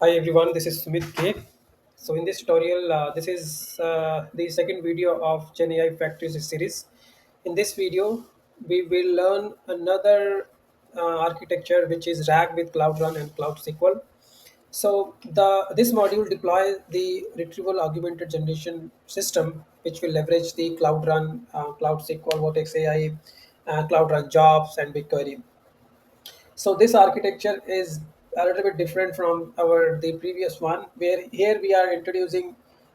Hi everyone, this is Sumit K. So in this tutorial, this is the second video of GenAI Factories series. In this video, we will learn another architecture which is RAG with Cloud Run and Cloud SQL. So the this module deploys the Retrieval-Augmented Generation system, which will leverage the Cloud Run, Cloud SQL, Vertex AI, Cloud Run jobs, and BigQuery. So this architecture is a little bit different from our the previous one, where here we are introducing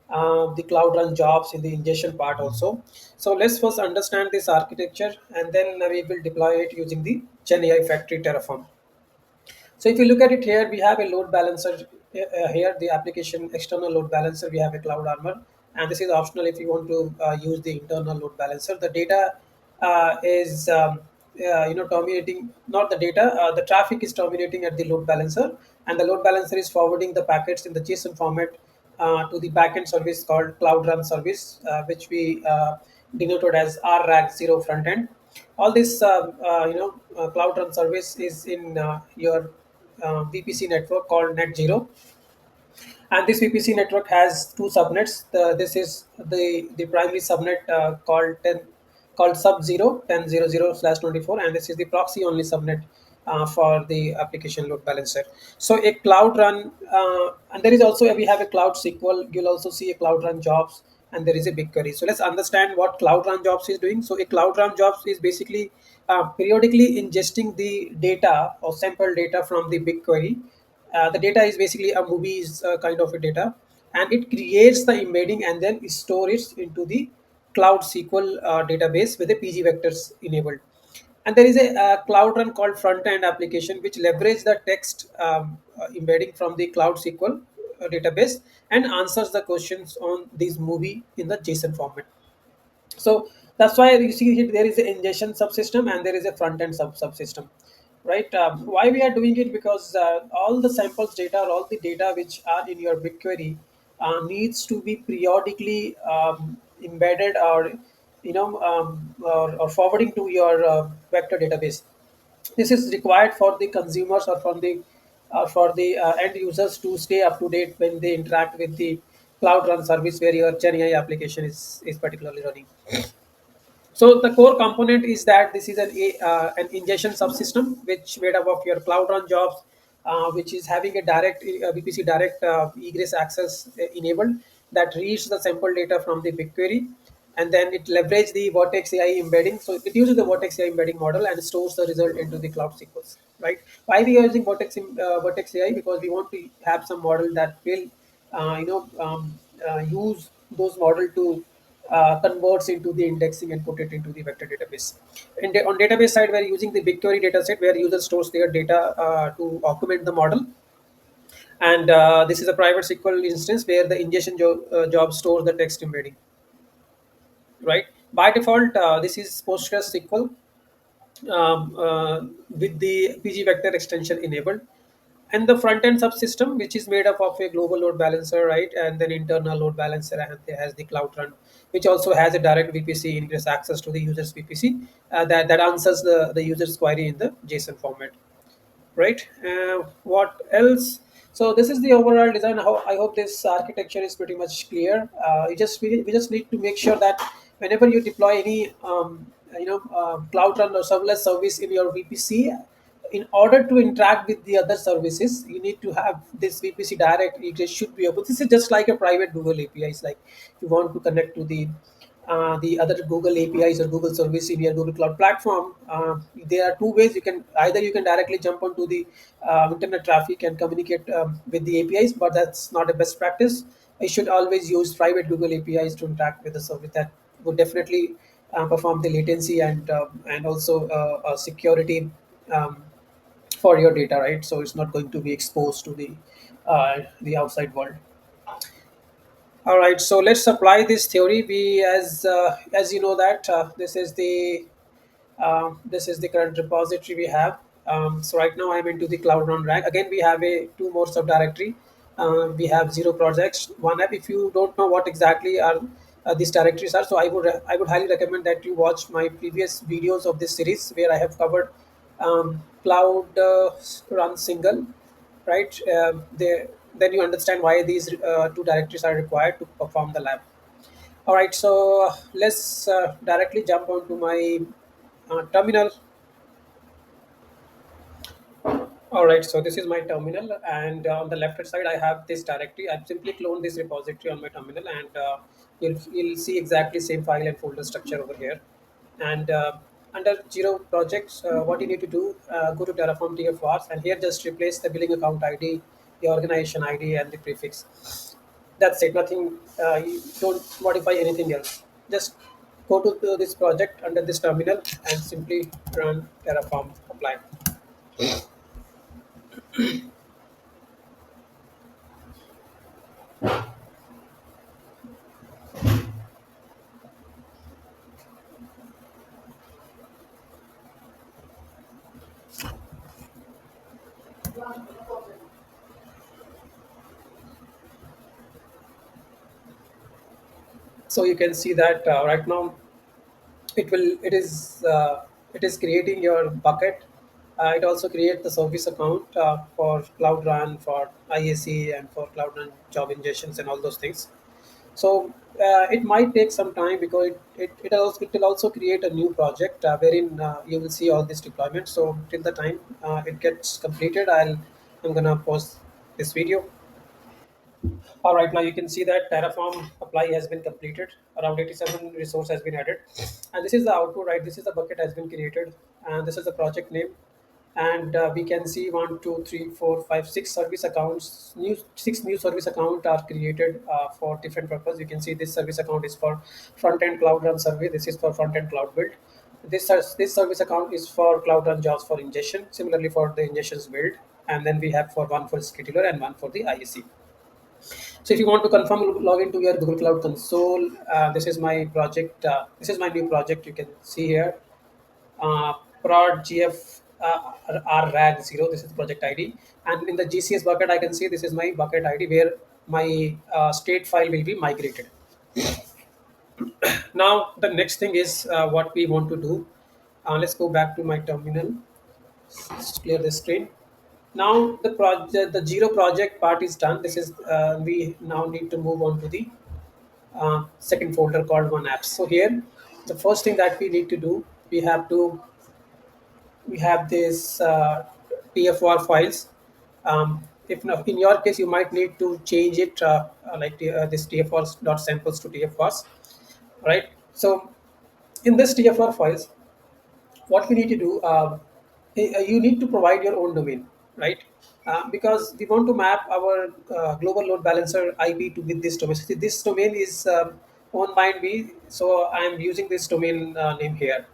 the cloud run jobs in the ingestion part also. So let's first understand this architecture, and then we will deploy it using the GenAI Factory Terraform. So if you look at it here, we have a load balancer here, the application external load balancer. We have a cloud armor, and this is optional if you want to use the internal load balancer. The data is terminating, not the data. The traffic is terminating at the load balancer, and the load balancer is forwarding the packets in the JSON format to the backend service called Cloud Run service, which we denoted as RRAG0 frontend. All this Cloud Run service is in your VPC network called Net Zero, and this VPC network has two subnets. This is the primary subnet called sub 0 1000/24, and this is the proxy only subnet for the application load balancer. So a cloud run, and there is also we have a cloud SQL. You'll also see a cloud run jobs, and there is a BigQuery. So let's understand what cloud run jobs is doing. So a cloud run jobs is basically periodically ingesting the data or sample data from the BigQuery. The data is basically a movie's kind of a data, and it creates the embedding and then store it into the Cloud SQL database with the PG vectors enabled. And there is a cloud run called front end application which leverage the text embedding from the Cloud SQL database and answers the questions on this movie in the JSON format. So that's why you see here there is an ingestion subsystem and there is a front end subsystem, right? Why we are doing it? Because all the samples data or all the data which are in your BigQuery needs to be periodically embedded or or forwarding to your vector database. This is required for the consumers or for the end users to stay up to date when they interact with the cloud run service where your GenAI application is particularly running. So the core component is that this is an ingestion subsystem which made up of your cloud run jobs, which is having a direct VPC direct egress access enabled that reads the sample data from the BigQuery, and then it leverage the Vertex AI embedding. So it uses the Vertex AI embedding model and stores the result into the cloud sequence. Right? Why we are using Vertex AI? Because we want to have some model that will use those model to converts into the indexing and put it into the vector database. On database side, we're using the BigQuery dataset where user stores their data to augment the model. And this is a private SQL instance where the ingestion job stores the text embedding. Right? By default, this is PostgreSQL with the pgvector extension enabled, and the front end subsystem which is made up of a global load balancer, right, and then internal load balancer, and it has the cloud run which also has a direct VPC ingress access to the user's VPC that answers the user's query in the JSON format, right? What else? So this is the overall design. How I hope this architecture is pretty much clear. We just need to make sure that whenever you deploy any cloud run or serverless service in your VPC, in order to interact with the other services, you need to have this VPC direct. It should be able. This is just like a private Google API. It's like if you want to connect to the other Google APIs or Google service in your Google Cloud platform. There are two ways you can either you can directly jump onto the internet traffic and communicate with the APIs, but that's not a best practice. You should always use private Google APIs to interact with the service. That would definitely perform the latency and also security um, for your data, right? So it's not going to be exposed to the outside world. All right, so let's apply this theory. We, as you know, that this is the current repository we have. So right now I'm into the cloud run rack. Again, we have a two more subdirectory. We have zero projects, one app. If you don't know what exactly are these directories are, so I would highly recommend that you watch my previous videos of this series where I have covered cloud run single, right? There then you understand why these two directories are required to perform the lab. All right, so let's directly jump onto my terminal. All right, so this is my terminal, and on the left hand side, I have this directory. I've simply cloned this repository on my terminal, and you'll see exactly same file and folder structure over here. And under Zero projects, what you need to do, go to Terraform TFRs, and here just replace the billing account ID, the organization ID, and the prefix. That's it. Nothing. You don't modify anything else. Just go to this project under this terminal and simply run Terraform apply. So you can see that right now it is creating your bucket. It also creates the service account for Cloud Run, for IAC, and for Cloud Run job ingestions and all those things. So it might take some time because it will also create a new project wherein you will see all this deployment. So till the time it gets completed, I'm gonna pause this video. All right, now you can see that Terraform apply has been completed. Around 87 resource has been added, and this is the output. Right, this is the bucket has been created, and this is the project name. And we can see one, two, three, four, five, six service accounts. Six new service account are created for different purpose. You can see this service account is for front end Cloud Run survey. This is for front end Cloud build. This service account is for Cloud Run jobs for ingestion. Similarly for the ingestions build, and then we have for one for scheduler and one for the IEC. So if you want to confirm, log into your Google Cloud Console. This is my project. This is my new project. You can see here, prod gf rag 0. This is the project ID, and in the GCS bucket, I can see this is my bucket ID where my state file will be migrated. Now the next thing is what we want to do. Let's go back to my terminal. Let's clear the screen. Now the Zero project part is done. This is we now need to move on to the second folder called one apps. So here, the first thing that we need to do, we have this TFR files. If not, in your case, you might need to change it this TFRs dot samples to TFRs, right? So in this TFR files, what we need to do, you need to provide your own domain, right? Because we want to map our global load balancer IP to with this domain. So this domain is owned by me, so I'm using this domain name here.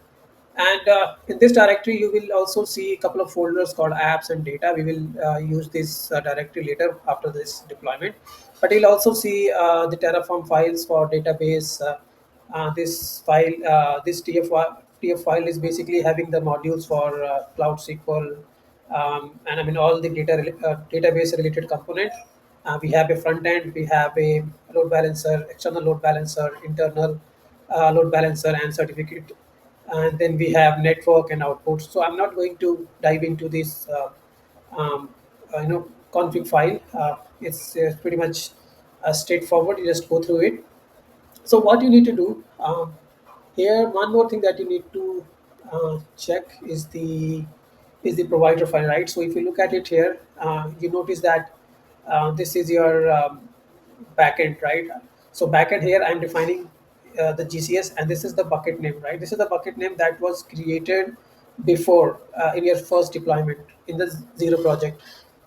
And in this directory, you will also see a couple of folders called apps and data. We will use this directory later after this deployment. But you'll also see the Terraform files for database. This TF file is basically having the modules for Cloud SQL, and I mean all the database related component. We have a front end, we have a load balancer, external load balancer, internal load balancer, and certificate, and then we have network and output. So I'm not going to dive into this config file. It's pretty much straightforward. You just go through it. So what you need to do here, one more thing that you need to check is the provider file, right? So if you look at it here, you notice that this is your backend, right? So backend here, I'm defining the GCS, and this is the bucket name, right? This is the bucket name that was created before in your first deployment in the Zero project,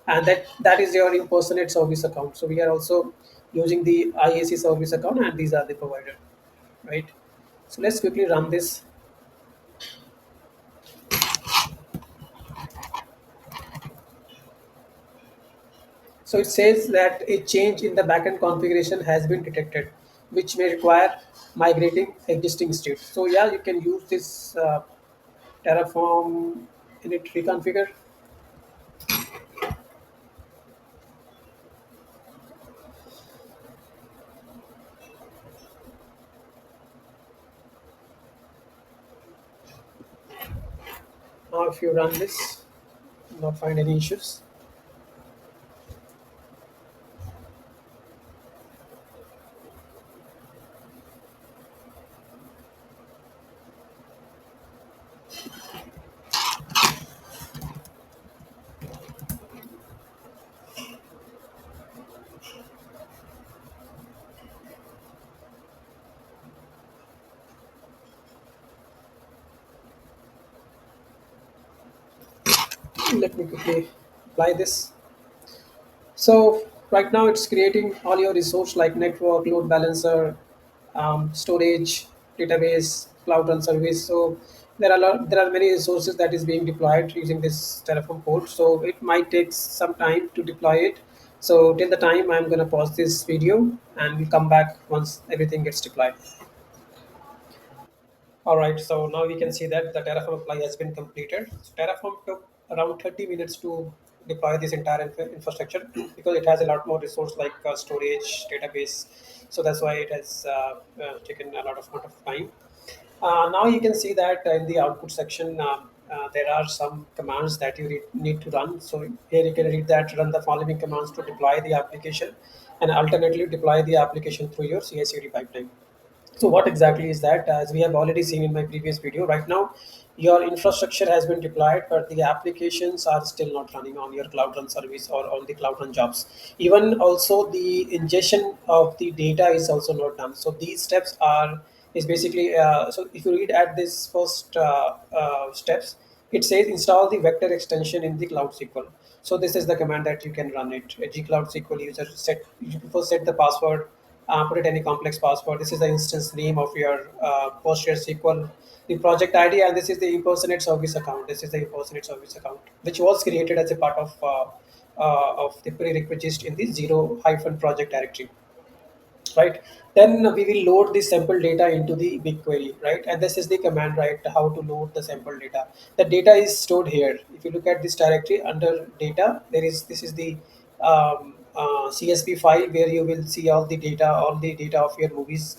and that is your impersonate service account. So we are also using the IAC service account, and these are the provider, right? So let's quickly run this. So it says that a change in the backend configuration has been detected, which may require migrating existing state. So yeah, you can use this Terraform init reconfigure. Now if you run this, not find any issues. Let me quickly apply this. So right now it's creating all your resource like network, load balancer, storage, database, cloud run service. So there are many resources that is being deployed using this Terraform code. So it might take some time to deploy it. So till the time I'm gonna pause this video and we'll come back once everything gets deployed. All right, so now we can see that the Terraform apply has been completed. So Terraform took around 30 minutes to deploy this entire infrastructure because it has a lot more resource like storage, database. So that's why it has taken a lot of amount of time. Now you can see that in the output section, there are some commands that you need to run. So here you can read that run the following commands to deploy the application and alternately deploy the application through your CI/CD pipeline. So what exactly is that? As we have already seen in my previous video, right now your infrastructure has been deployed, but the applications are still not running on your Cloud Run service or on the Cloud Run jobs. Even also the ingestion of the data is also not done. So these steps are is basically so if you read at this first steps, it says install the vector extension in the Cloud SQL. So this is the command that you can run it. A Cloud SQL user set you first set the password, put it any complex password. This is the instance name of your PostgreSQL, the project ID, and this is the impersonate service account. This is the impersonate service account, which was created as a part of the prerequisite in the zero hyphen project directory, right? Then we will load the sample data into the BigQuery, right? And this is the command, right? How to load the sample data. The data is stored here. If you look at this directory under data, this is the CSV file where you will see all the data of your movies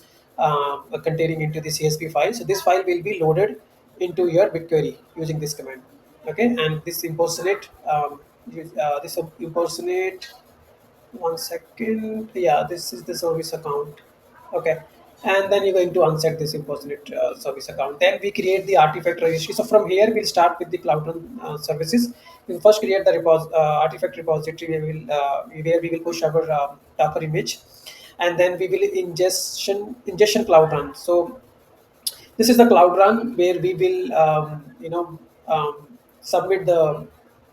containing into the CSV file. So this file will be loaded into your BigQuery using this command. Okay, and this impersonate, this impersonate one second. Yeah, this is the service account. Okay. And then you're going to unset this impersonate service account. Then we create the artifact registry. So from here, we'll start with the Cloud Run services. We'll first create the artifact repository where we will push our Docker image. And then we will ingestion Cloud Run. So this is the Cloud Run where we will submit the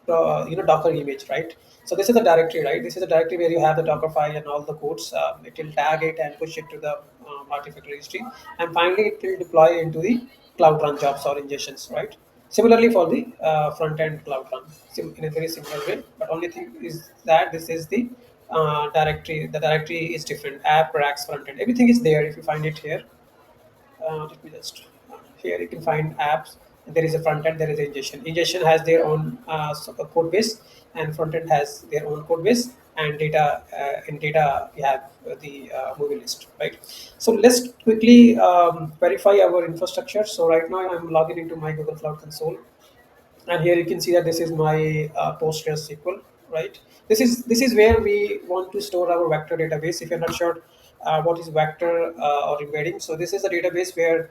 Docker image, right? So this is the directory, right? This is the directory where you have the Docker file and all the codes. It will tag it and push it to the artifact registry, and finally it will deploy into the Cloud Run jobs or ingestions, right? Similarly for the front end Cloud Run, in a very similar way. But only thing is that this is the directory. The directory is different. App, racks, front end, everything is there. If you find it here, let me just here you can find apps. There is a front end, there is a ingestion. Ingestion has their own code base, and front end has their own code base. And data in data we have the movie list, right? So let's quickly verify our infrastructure. So right now I'm logging into my Google Cloud Console, and here you can see that this is my PostgreSQL, right? This is where we want to store our vector database. If you're not sure what is vector or embedding, so this is a database where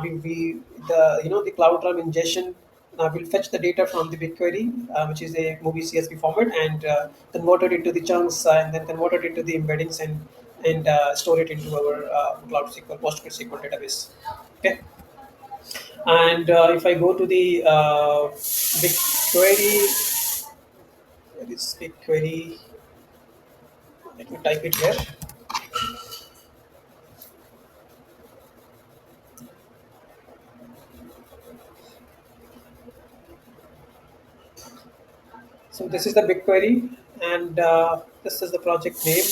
we the the Cloud Run ingestion will fetch the data from the BigQuery, which is a movie CSV format, and convert it into the chunks, and then convert it into the embeddings, and store it into our Cloud SQL PostgreSQL database. Okay. And if I go to the BigQuery, where is BigQuery? Let me type it here. So this is the BigQuery, and this is the project name.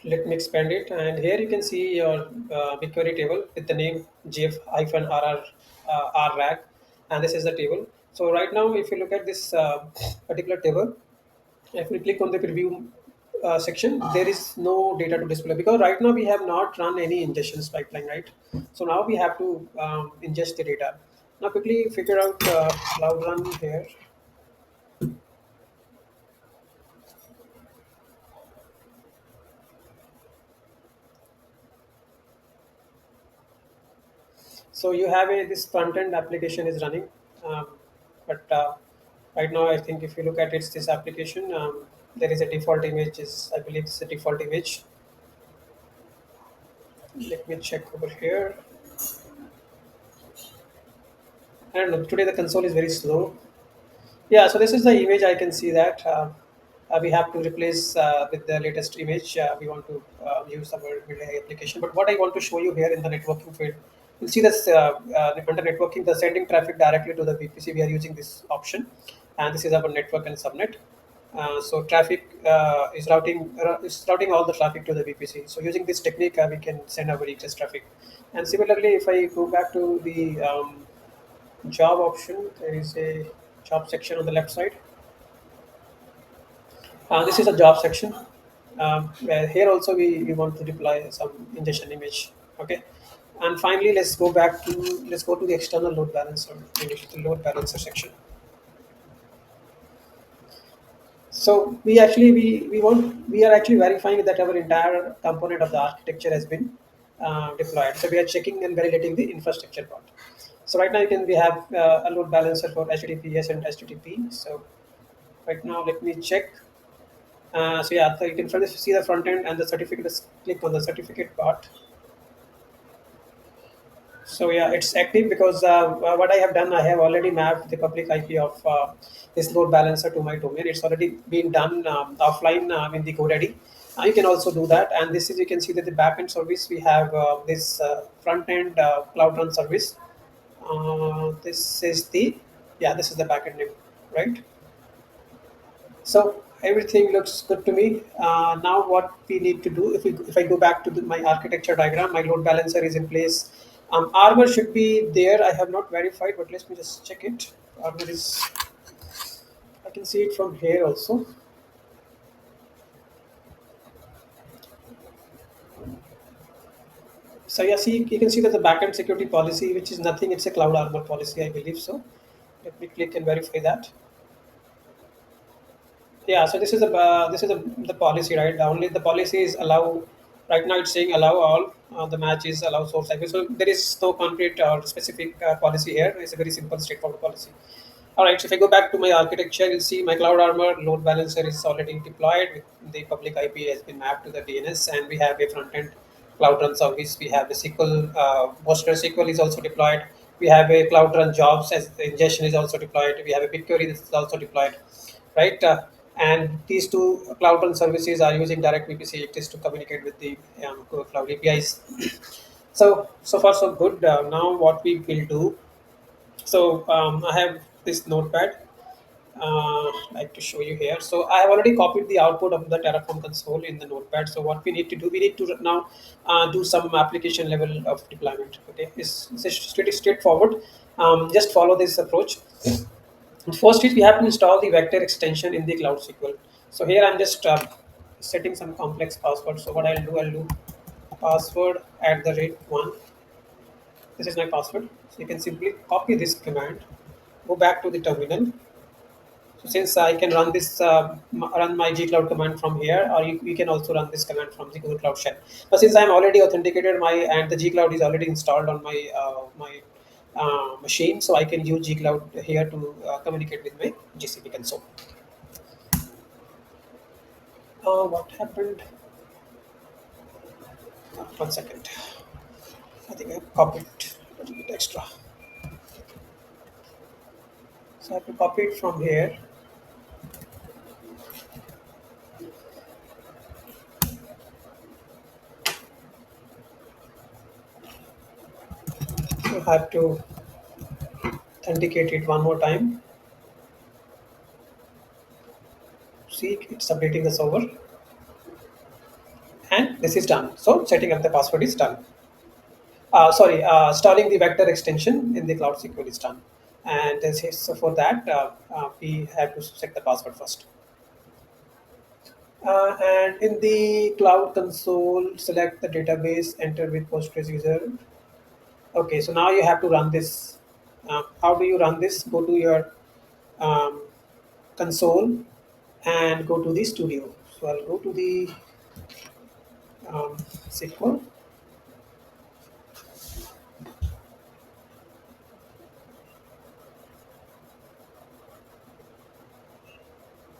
Let me expand it, and here you can see your BigQuery table with the name gf-rr rrag, and this is the table. So right now, if you look at this particular table, if we click on the preview section, there is no data to display because right now we have not run any ingestions pipeline, right? So now we have to ingest the data. Now quickly figure out Cloud Run here. So you have a this front end application is running, um, but right now I think if you look at it, this application, there is a default image. Is I believe it's a default image. Let me check over here. I don't know. Today the console is very slow. Yeah, so this is the image. I can see that we have to replace with the latest image. We want to use our building application. But what I want to show you here in the networking field, you'll see this under networking, the sending traffic directly to the VPC. We are using this option, and this is our network and subnet. So traffic is routing all the traffic to the VPC. So using this technique, we can send our egress traffic. And similarly, if I go back to the job option, there is a job section on the left side. This is a job section. Where here also we want to deploy some ingestion image. Okay, and finally let's go to the external load balancer, the load balancer section. So we are actually verifying that our entire component of the architecture has been deployed. So we are checking and validating the infrastructure part. So right now we have a load balancer for HTTPS and HTTP. So right now let me check. So yeah, so you can see the front end and the certificate. Just click on the certificate part. So yeah, it's active because what I have done, I have already mapped the public IP of this load balancer to my domain. It's already been done offline in the GoDaddy. You can also do that, and this is you can see that the backend service we have this front end cloud run service. This is the this is the backend name, right? So everything looks good to me. Now what we need to do, if I go back to my architecture diagram, my load balancer is in place. Armor should be there. I have not verified, but let me just check it. Armor is. I can see it from here also. So yeah, see you can see that the backend security policy, which is nothing, it's a cloud armor policy, I believe so. Let me click and verify that. Yeah, so the policy, right? Only the policy is allow. Right now, it's saying allow all. The match is allow source IP. So there is no concrete or specific policy here. It's a very simple, straightforward policy. All right. So if I go back to my architecture, you'll see my cloud armor load balancer is already deployed. With the public IP has been mapped to the DNS, and we have a front end cloud run service. We have the SQL. PostgreSQL is also deployed. We have a cloud run jobs as the ingestion is also deployed. We have a BigQuery that is also deployed, right? And these two cloud run services are using direct VPC access to communicate with the cloud APIs. So far so good. Now what we will do. So I have this notepad. Like to show you here. So I have already copied the output of the Terraform console in the notepad. So what we need to do, we need to now do some application level of deployment. Okay, it's pretty straightforward. Just follow this approach. First is we have to install the vector extension in the Cloud SQL. So here I'm just setting some complex password. So what I'll do password at the rate one. This is my password. So you can simply copy this command, go back to the terminal. So since I can run this, run my gcloud command from here, or you can also run this command from the Google Cloud Shell. But since I'm already authenticated, and the gcloud is already installed on my machine, so I can use gcloud here to communicate with my GCP console. What happened? 1 second. I think I copied a little bit extra. So I have to copy it from here. So I have to authenticate it one more time. See, it's updating the server, and this is done. So setting up the password is done. Installing the vector extension in the Cloud SQL is done. And so for that, we have to set the password first. And in the Cloud console, select the database, enter with Postgres user. Okay, so now you have to run this. How do you run this? Go to your um, console and go to the studio. So I'll go to the SQL.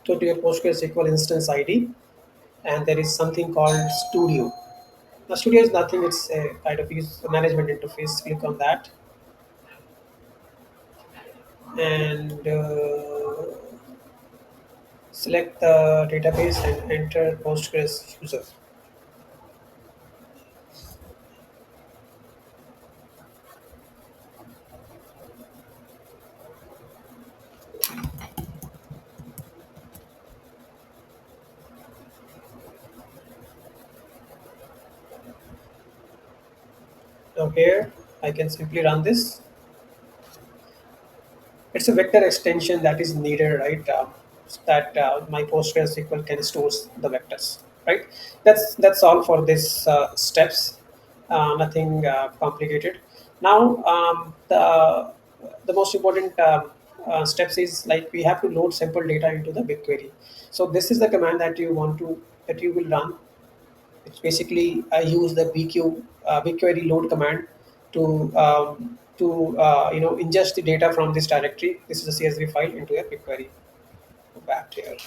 Go to your PostgreSQL instance ID, and there is something called Studio. Now, Studio is nothing; it's a kind of use management interface. Click on that, and select the database and enter Postgres user. Now here, I can simply run this. It's a vector extension that is needed, right? That my PostgreSQL can store the vectors, right? That's all for this steps. Nothing complicated. Now the most important steps is like we have to load sample data into the BigQuery. So this is the command that you will run. It's basically I use the BigQuery load command to ingest the data from this directory. This is a CSV file into a BigQuery. Go back here.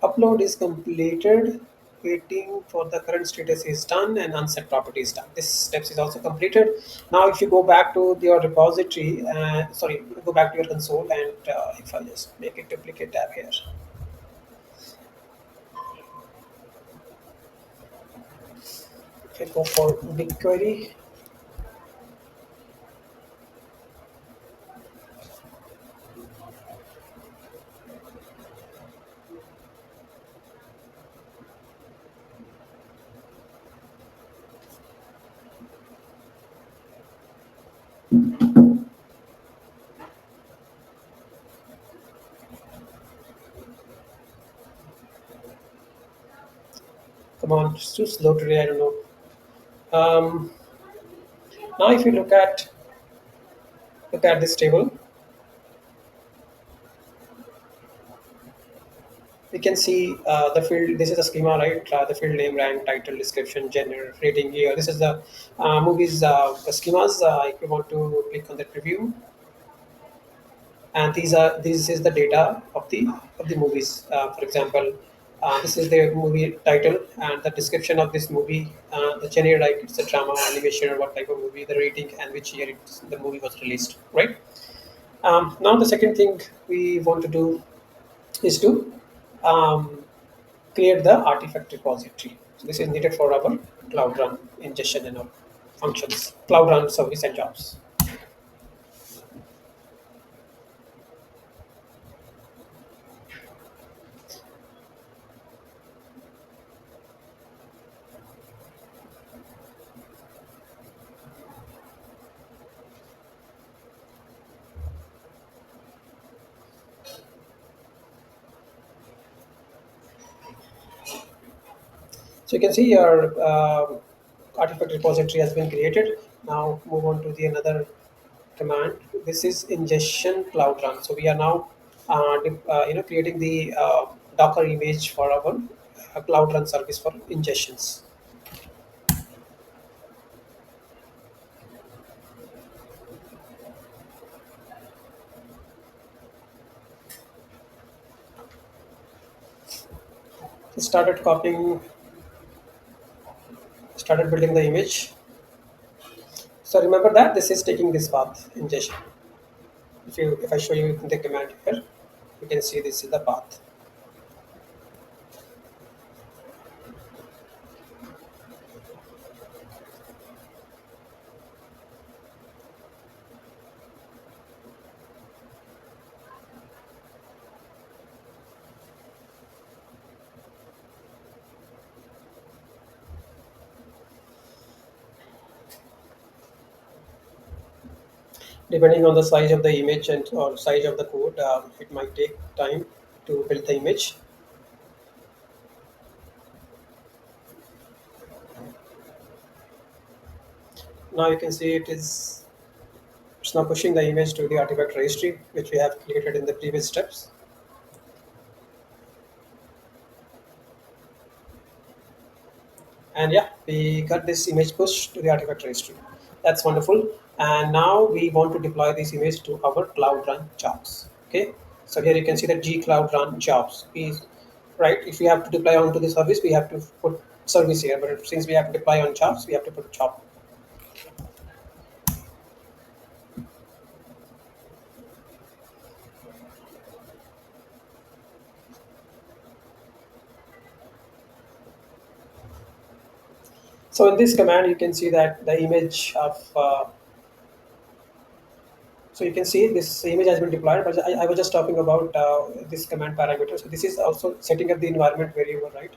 Upload is completed. Waiting for the current status is done and unset property is done. This steps is also completed. Now, if you go back to your repository, go back to your console, and if I just make a duplicate tab here, if I go for BigQuery, come on, it's too slow today. I don't know. Um, Now, if you look at this table, we can see the field. This is a schema, right? The field name, rank, title, description, gender, rating, year. This is the movies schemas. If you want to click on the preview, and this is the data of the movies. For example, this is the movie title and the description of this movie, the genre, like it's a drama, animation, or what type of movie, the rating, and which year the movie was released, right? Now the second thing we want to do is to um, create the artifact repository. So this is needed for our Cloud Run ingestion and our functions, Cloud Run service and jobs. So you can see your artifact repository has been created. Now move on to the another command. This is ingestion Cloud Run. So we are now creating the Docker image for our Cloud Run service for ingestions. So started building the image. So remember that this is taking this path ingestion. If I show you the command here, you can see this is the path. Depending on the size of the image and or size of the code, it might take time to build the image. Now you can see it's now pushing the image to the artifact registry, which we have created in the previous steps. And yeah, we got this image pushed to the artifact registry. That's wonderful. And now we want to deploy this image to our cloud run jobs. Okay, so here you can see the G cloud run jobs is right. If we have to deploy onto the service, we have to put service here, but since we have to deploy on jobs, we have to put job. So in this command, you can see that the image of so you can see this image has been deployed, but I was just talking about this command parameter. So this is also setting up the environment variable, right?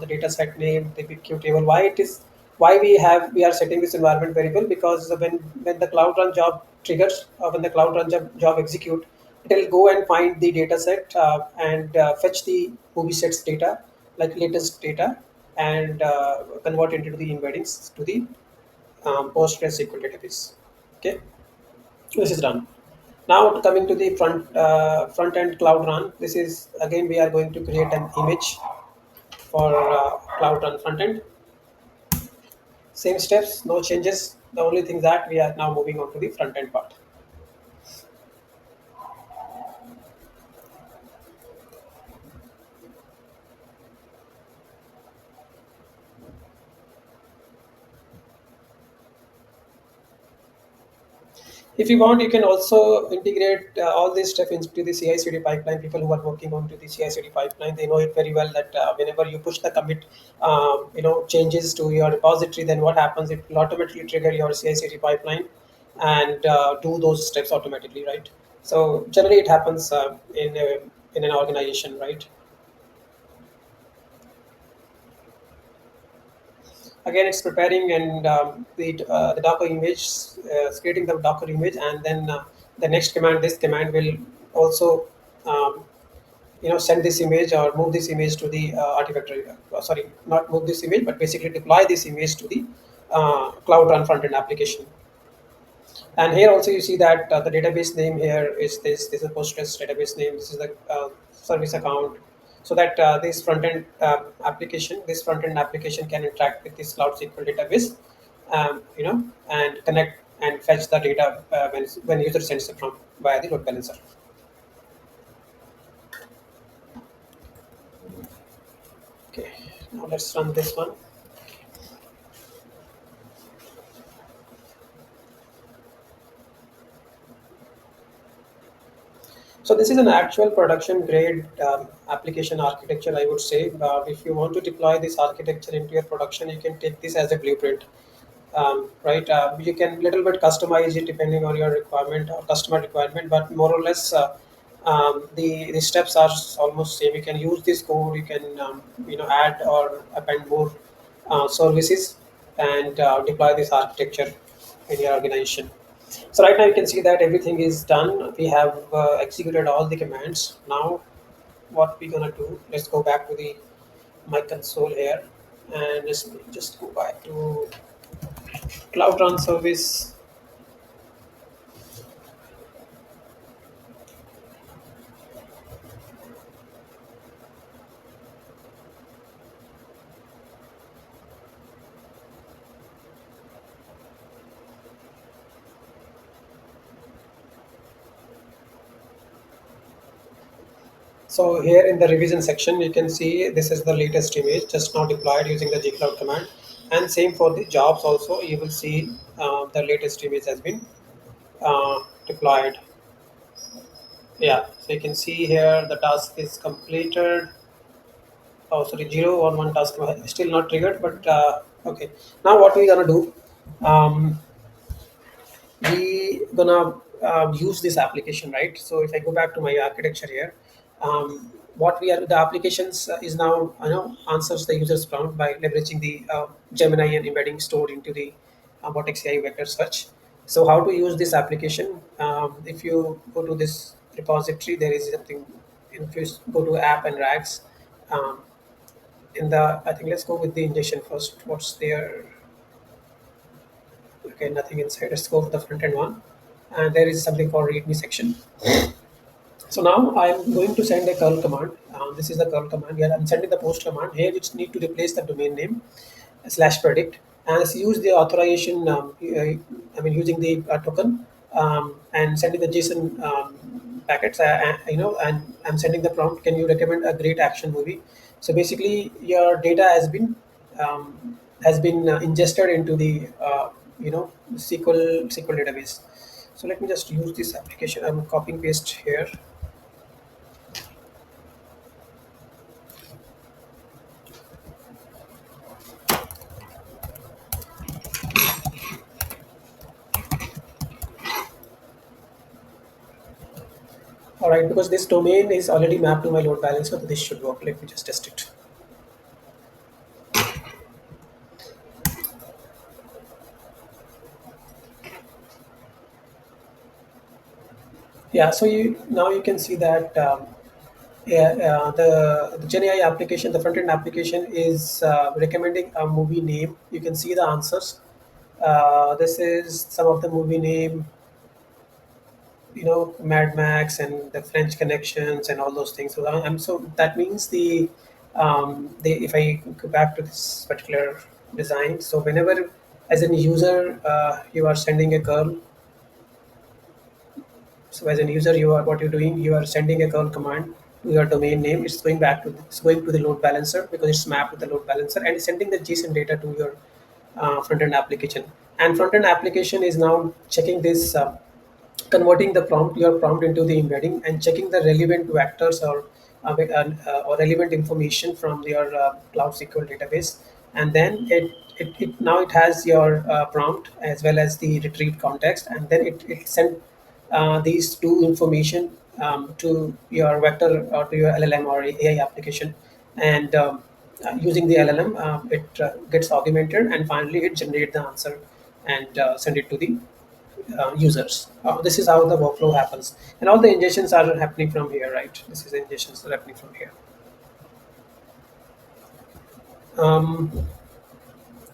The data set name, the BQ table. Why it is why we are setting this environment variable, because when the cloud run job triggers, when the cloud run job execute, it will go and find the data set and fetch the movie sets data, like latest data, and convert it into the embeddings to the PostgreSQL database. Okay, this is done. Now coming to the front end cloud run. This is again we are going to create an image for cloud run front end. Same steps, no changes. The only thing that we are now moving on to the front end part. If you want, you can also integrate all this stuff into the CI/CD pipeline. People who are working on to the CI/CD pipeline, they know it very well that whenever you push the commit, changes to your repository, then what happens? It will automatically trigger your CI/CD pipeline and do those steps automatically, right? So generally, it happens in an organization, right? Again, it's preparing and the Docker image, creating the Docker image, and then the next command, this command will also um, send this image or move this image to the artifact. Sorry, not move this image, but basically deploy this image to the cloud run front end application. And here also you see that the database name here is this. This is a Postgres database name. This is the service account. So that this front end this front end application can interact with this Cloud SQL database, and connect and fetch the data when user sends it from via the load balancer. Okay, now let's run this one. So this is an actual production grade application architecture, I would say. If you want to deploy this architecture into your production, you can take this as a blueprint, right? You can little bit customize it depending on your requirement or customer requirement, but more or less the steps are almost same. You can use this code. You can add or append more services and deploy this architecture in your organization. So right now you can see that everything is done. We have executed all the commands. Now what we're gonna do? Let's go back to the my console here, and let's just go back to Cloud Run Service. So here in the revision section, you can see this is the latest image just now deployed using the gcloud command, and same for the jobs also. You will see the latest image has been deployed. Yeah, so you can see here the task is completed. Oh, sorry, 0 on 1 task still not triggered, but okay. Now what we gonna do? Um, we gonna use this application, right? So if I go back to my architecture here, what we are the applications is now answers the user's prompt by leveraging the Gemini and embedding stored into the Vertex AI vector search. So how to use this application? If you go to this repository, there is something. If you go to app and rags, um, in the I think let's go with the ingestion first. What's there? Okay, nothing inside. Let's go for the front end one. And there is something called readme section. So now I'm going to send a curl command. This is the curl command. Here I'm sending the post command here, which need to replace the domain name. slash predict, and use the authorization. I mean, using the token, and sending the JSON packets. And I'm sending the prompt. Can you recommend a great action movie? So basically, your data has been ingested into the SQL database. So let me just use this application. I'm copying paste here. All right, because this domain is already mapped to my load balancer, so this should work. Let me just test it. Yeah, so you now you can see that the GenAI application, the front end application, is recommending a movie name. You can see the answers. This is some of the movie name, Mad Max and the French Connections and all those things. So so that means if I go back to this particular design, so whenever as a user you are sending a curl. So as a user, you are what you're doing. You are sending a curl command to your domain name. It's going to the load balancer because it's mapped to the load balancer, and it's sending the JSON data to your front end application. And front end application is now checking this, converting the prompt your prompt into the embedding and checking the relevant vectors or relevant information from your Cloud SQL database, and then it now it has your prompt as well as the retrieved context, and then it sent these two information to your vector or to your LLM or AI application, and using the LLM, it gets augmented, and finally it generates the answer and send it to the users. This is how the workflow happens, and all the ingestions are happening from here, right? This is the ingestions are happening from here. Um,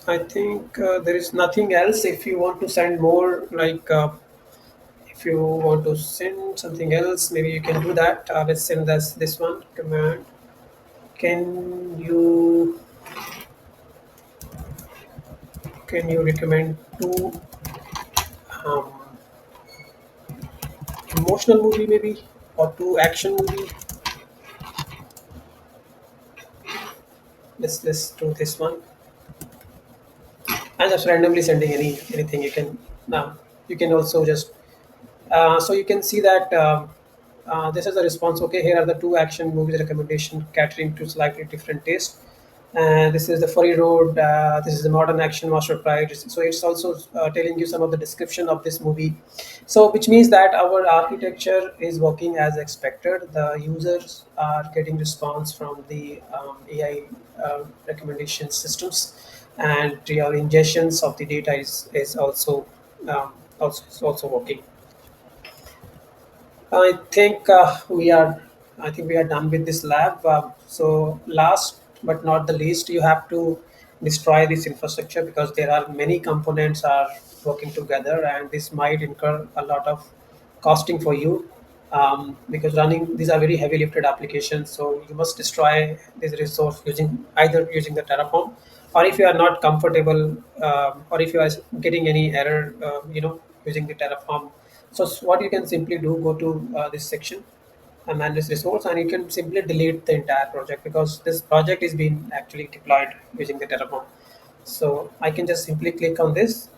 I think there is nothing else. If you want to send more, if you want to send something else, maybe you can do that. Let's send this one command. Can you recommend two um, emotional movie maybe, or two action movie? Let's do this one. I'm just randomly sending anything. You can also just so you can see that this is a response. Okay, here are the two action movies recommendation catering to slightly different taste. And this is the Furry Road. This is the Modern Action Master Pride. So it's also telling you some of the description of this movie. So which means that our architecture is working as expected. The users are getting response from the AI recommendation systems, and your ingestions of the data is also working. I think we are. I think we are done with this lab. So last but not the least, you have to destroy this infrastructure because there are many components are working together, and this might incur a lot of costing for you, because running these are very heavy lifted applications. So you must destroy this resource using either using the Terraform, or if you are not comfortable, or if you are getting any error, using the Terraform. So what you can simply do, go to this section and manage this resource, and you can simply delete the entire project because this project is being actually deployed using the Terraform. So I can just simply click on this,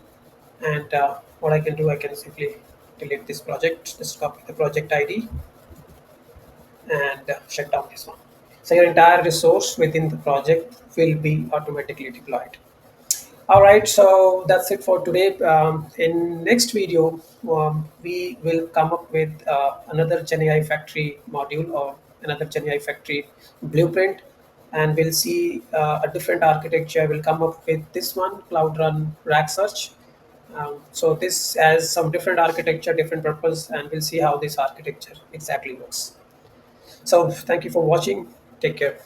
and what I can do, I can simply delete this project, just copy the project ID and shut down this one. So your entire resource within the project will be automatically deployed. All right, so that's it for today. In next video, we will come up with another GenAI factory module or another GenAI factory blueprint, and we'll see a different architecture. We'll come up with this one, Cloud Run Rack Search. So this has some different architecture, different purpose, and we'll see how this architecture exactly works. So thank you for watching. Take care.